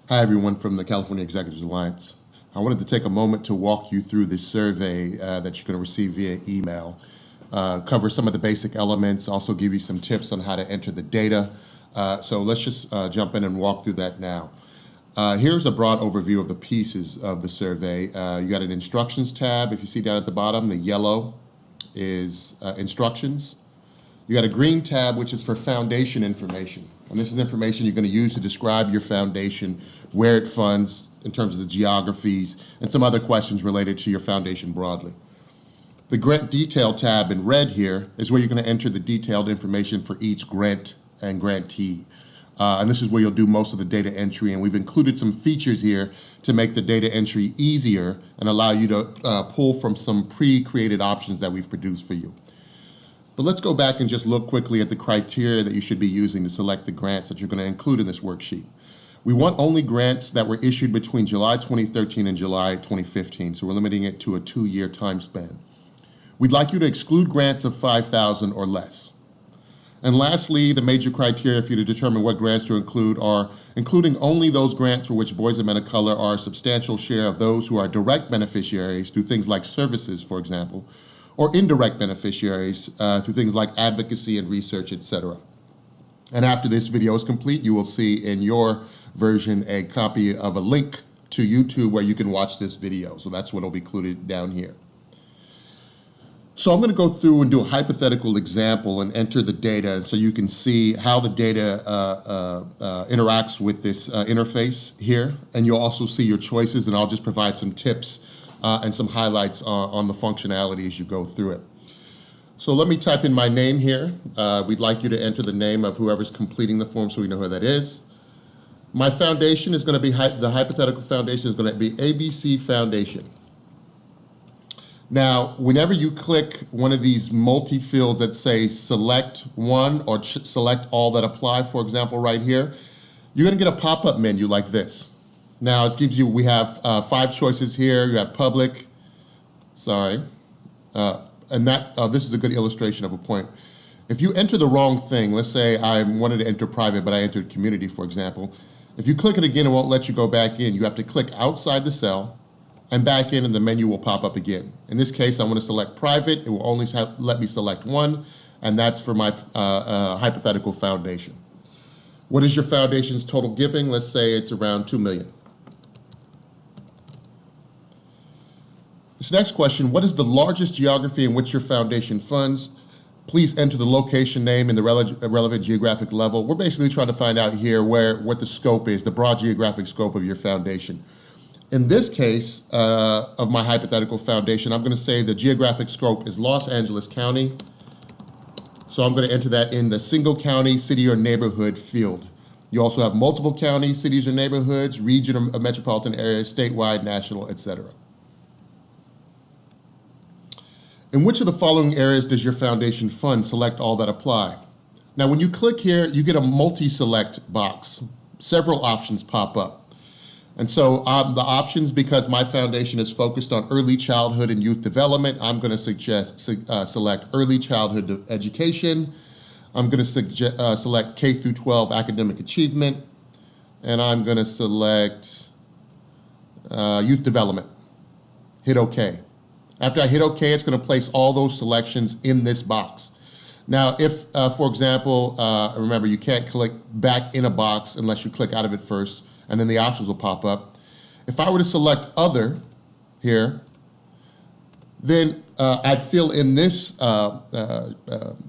Hi, everyone from the California Executives Alliance. I wanted to take a moment to walk you through this survey that you're going to receive via email, cover some of the basic elements, also give you some tips on how to enter the data. So let's just jump in and walk through that now. Here's a broad overview of the pieces of the survey. You got an instructions tab. If you see down at the bottom, the yellow is instructions. You got a green tab, which is for foundation information. And this is information you're going to use to describe your foundation, where it funds in terms of the geographies, and some other questions related to your foundation broadly. The grant detail tab in red here is where you're going to enter the detailed information for each grant and grantee. And this is where you'll do most of the data entry. And we've included some features here to make the data entry easier and allow you to pull from some pre-created options that we've produced for you. But let's go back and just look quickly at the criteria that you should be using to select the grants that you're going to include in this worksheet. We want only grants that were issued between July 2013 and July 2015, so we're limiting it to a 2-year time span. We'd like you to exclude grants of $5,000 or less. And lastly, the major criteria for you to determine what grants to include are including only those grants for which boys and men of color are a substantial share of those who are direct beneficiaries through things like services, for example, or indirect beneficiaries through things like advocacy and research, etc. And after this video is complete, you will see in your version a copy of a link to YouTube where you can watch this video. So that's what will be included down here. So I'm going to go through and do a hypothetical example and enter the data so you can see how the data interacts with this interface here. And you'll also see your choices, and I'll just provide some tips and some highlights on the functionality as you go through it. So let me type in my name here. We'd like you to enter the name of whoever's completing the form so we know who that is. My foundation is going to be, the hypothetical foundation is going to be ABC Foundation. Now, whenever you click one of these multi-fields that say select one or select all that apply, for example, right here, you're going to get a pop-up menu like this. Now, it gives you, we have 5 choices here. You have public, and this is a good illustration of a point. If you enter the wrong thing, let's say I wanted to enter private, but I entered community, for example. If you click it again, it won't let you go back in. You have to click outside the cell and back in, and the menu will pop up again. In this case, I want to select private. It will only let me select one, and that's for my hypothetical foundation. What is your foundation's total giving? Let's say it's around $2 million. This next question, what is the largest geography in which your foundation funds? Please enter the location name and the relevant geographic level. We're basically trying to find out here what the scope is, the broad geographic scope of your foundation. In this case of my hypothetical foundation, I'm going to say the geographic scope is Los Angeles County. So I'm going to enter that in the single county, city, or neighborhood field. You also have multiple counties, cities, or neighborhoods, region or metropolitan areas, statewide, national, etc. In which of the following areas does your foundation fund? Select all that apply. Now, when you click here, you get a multi-select box. Several options pop up. And so the options, because my foundation is focused on early childhood and youth development, I'm going to suggest select early childhood education. I'm going to select K through 12 academic achievement. And I'm going to select youth development. Hit OK. After I hit OK, it's going to place all those selections in this box. Now, if, for example, remember, you can't click back in a box unless you click out of it first, and then the options will pop up. If I were to select other here, then I'd fill in this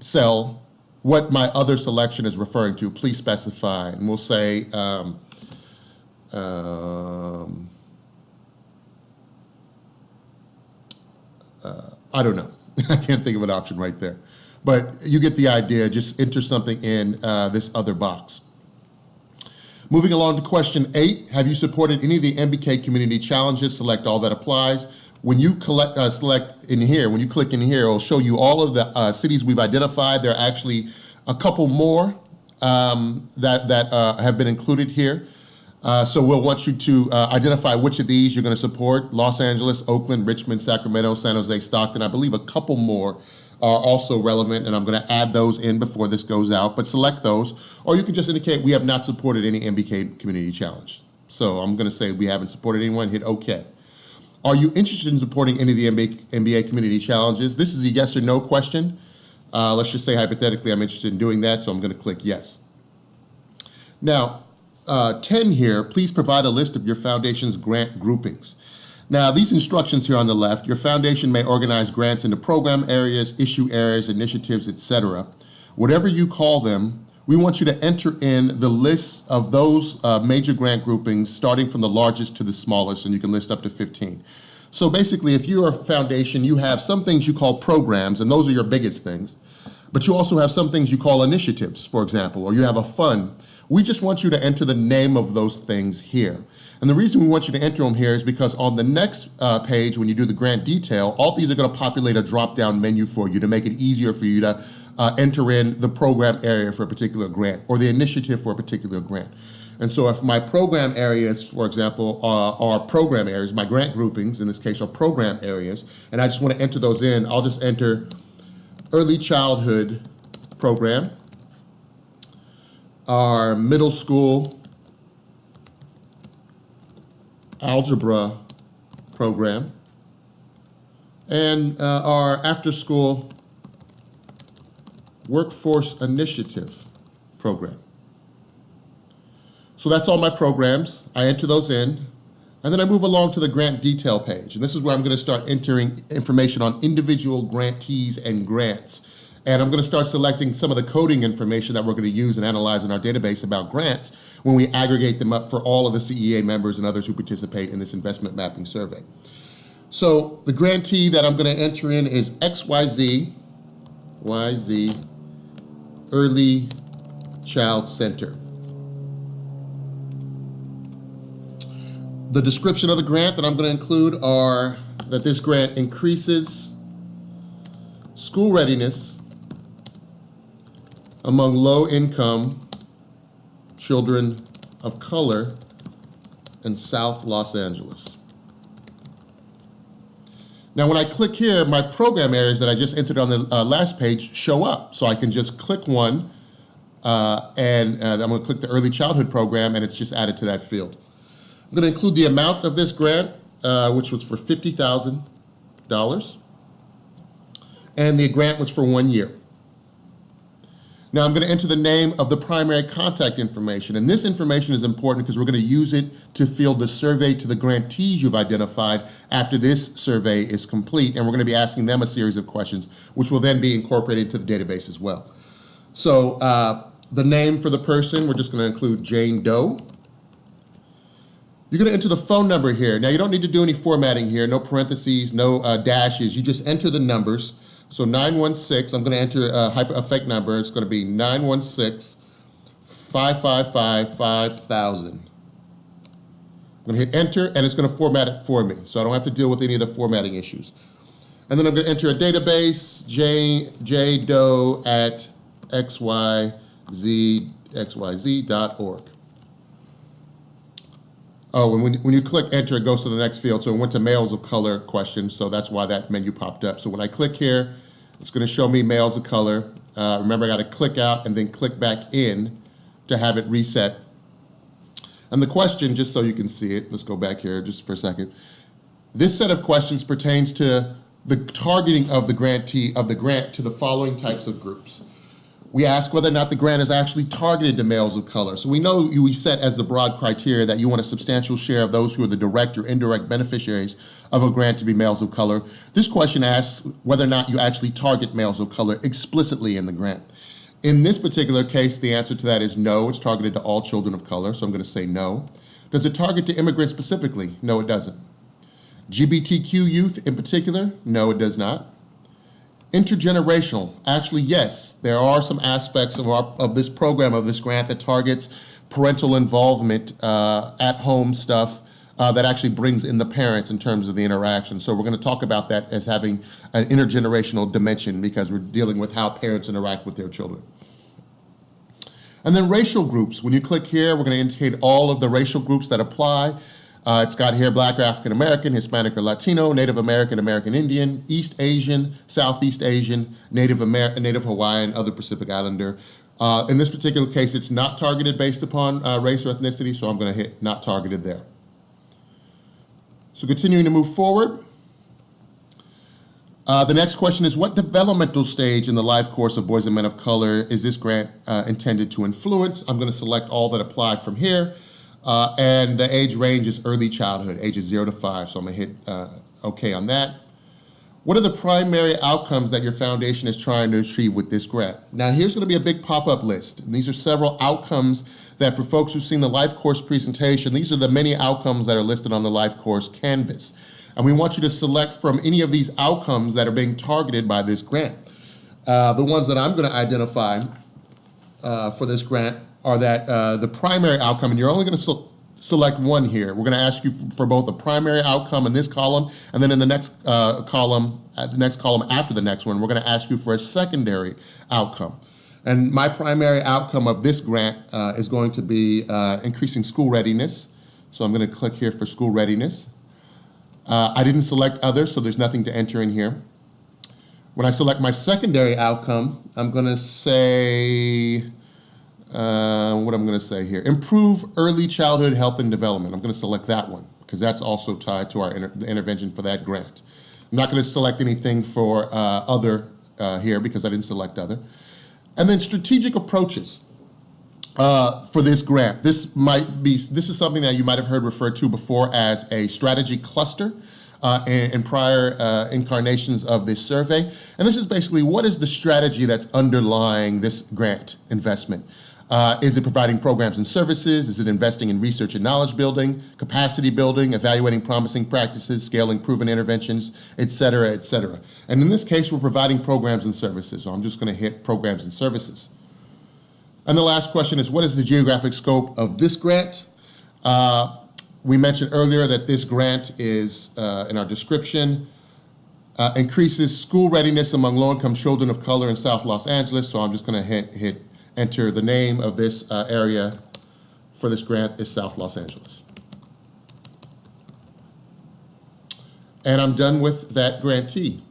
cell what my other selection is referring to. Please specify. And we'll say, I don't know. I can't think of an option right there. But you get the idea. Just enter something in this other box. Moving along to question 8, have you supported any of the MBK community challenges? Select all that applies. When you select in here, when you click in here, it'll show you all of the cities we've identified. There are actually a couple more that have been included here. So we'll want you to identify which of these you're going to support. Los Angeles, Oakland, Richmond, Sacramento, San Jose, Stockton. I believe a couple more are also relevant, and I'm going to add those in before this goes out, but select those. Or you can just indicate we have not supported any MBK Community Challenge. So I'm going to say we haven't supported anyone, hit OK. Are you interested in supporting any of the MBA community challenges? This is a yes or no question. Let's just say hypothetically I'm interested in doing that, so I'm going to click yes. Now, 10 here, please provide a list of your foundation's grant groupings. Now, these instructions here on the left, your foundation may organize grants into program areas, issue areas, initiatives, etc. Whatever you call them, we want you to enter in the list of those major grant groupings, starting from the largest to the smallest, and you can list up to 15. So basically, if you're a foundation, you have some things you call programs, and those are your biggest things. But you also have some things you call initiatives, for example, or you have a fund. We just want you to enter the name of those things here. And the reason we want you to enter them here is because on the next page, when you do the grant detail, all these are going to populate a drop-down menu for you to make it easier for you to enter in the program area for a particular grant or the initiative for a particular grant. And so if my program areas, for example, are program areas, my grant groupings in this case are program areas, and I just want to enter those in, I'll just enter early childhood program, our middle school algebra program, and our after-school workforce initiative program. So that's all my programs. I enter those in, and then I move along to the grant detail page. And this is where I'm going to start entering information on individual grantees and grants. And I'm going to start selecting some of the coding information that we're going to use and analyze in our database about grants when we aggregate them up for all of the CEA members and others who participate in this investment mapping survey. So the grantee that I'm going to enter in is XYZ, Early Child Center. The description of the grant that I'm going to include are that this grant increases school readiness among low-income children of color in South Los Angeles. Now, when I click here, my program areas that I just entered on the last page show up. So I can just click one, and I'm going to click the early childhood program, and it's just added to that field. I'm going to include the amount of this grant, which was for $50,000, and the grant was for 1 year. Now I'm going to enter the name of the primary contact information, and this information is important because we're going to use it to field the survey to the grantees you've identified after this survey is complete, and we're going to be asking them a series of questions, which will then be incorporated into the database as well. So the name for the person, we're just going to include Jane Doe. You're going to enter the phone number here. Now you don't need to do any formatting here, no parentheses, no dashes. You just enter the numbers. So 916, I'm going to enter a fake number. It's going to be 916-555-5000. I'm going to hit enter, and it's going to format it for me. So I don't have to deal with any of the formatting issues. And then I'm going to enter a database, jdoe at xyz.org. Oh, and when you click enter, it goes to the next field. So it went to males of color question, so that's why that menu popped up. So when I click here, it's going to show me males of color. Remember, I got to click out and then click back in to have it reset. And the question, just so you can see it, let's go back here just for a second. This set of questions pertains to the targeting of the grantee of the grant to the following types of groups. We ask whether or not the grant is actually targeted to males of color. So we know we set as the broad criteria that you want a substantial share of those who are the direct or indirect beneficiaries of a grant to be males of color. This question asks whether or not you actually target males of color explicitly in the grant. In this particular case, the answer to that is no. It's targeted to all children of color, so I'm going to say no. Does it target to immigrants specifically? No, it doesn't. LGBTQ youth in particular? No, it does not. Intergenerational, actually, yes, there are some aspects of this program, of this grant, that targets parental involvement, at-home stuff that actually brings in the parents in terms of the interaction. So we're going to talk about that as having an intergenerational dimension because we're dealing with how parents interact with their children. And then racial groups. When you click here, we're going to indicate all of the racial groups that apply. It's got here Black or African American, Hispanic or Latino, Native American, American Indian, East Asian, Southeast Asian, Native Hawaiian, other Pacific Islander, In this particular case, it's not targeted based upon race or ethnicity, so I'm going to hit not targeted there. So continuing to move forward. The next question is, what developmental stage in the life course of Boys and Men of Color is this grant intended to influence? I'm going to select all that apply from here. And the age range is early childhood, ages 0 to 5. So I'm going to hit OK on that. What are the primary outcomes that your foundation is trying to achieve with this grant? Now, here's going to be a big pop-up list. And these are several outcomes that, for folks who've seen the life course presentation, these are the many outcomes that are listed on the life course canvas. And we want you to select from any of these outcomes that are being targeted by this grant. The ones that I'm going to identify for this grant are that the primary outcome, and you're only going to select one here. We're going to ask you for both the primary outcome in this column, and then in the next column after the next one, we're going to ask you for a secondary outcome. And my primary outcome of this grant is going to be increasing school readiness. So I'm going to click here for school readiness. I didn't select others, so there's nothing to enter in here. When I select my secondary outcome, I'm going to say, what I'm going to say here, improve early childhood health and development. I'm going to select that one because that's also tied to our intervention for that grant. I'm not going to select anything for other here because I didn't select other. And then strategic approaches. For this grant. This is something that you might have heard referred to before as a strategy cluster in prior incarnations of this survey. And this is basically, what is the strategy that's underlying this grant investment? Is it providing programs and services? Is it investing in research and knowledge building, capacity building, evaluating promising practices, scaling proven interventions, et cetera, et cetera? And in this case, we're providing programs and services. So I'm just going to hit programs and services. And the last question is, what is the geographic scope of this grant? We mentioned earlier that this grant is, in our description, increases school readiness among low-income children of color in South Los Angeles. So I'm just going to hit enter. The name of this area for this grant is South Los Angeles. And I'm done with that grantee.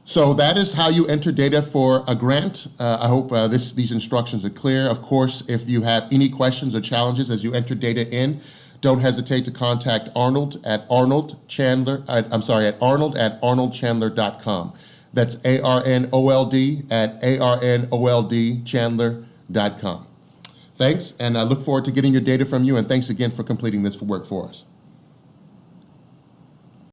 So that is how you enter data for a grant. I hope these instructions are clear. Of course, if you have any questions or challenges as you enter data in, don't hesitate to contact Arnold at arnold@arnoldchandler.com. That's ARNOLD at ARNOLDchandler.com. Thanks, and I look forward to getting your data from you, and thanks again for completing this work for us.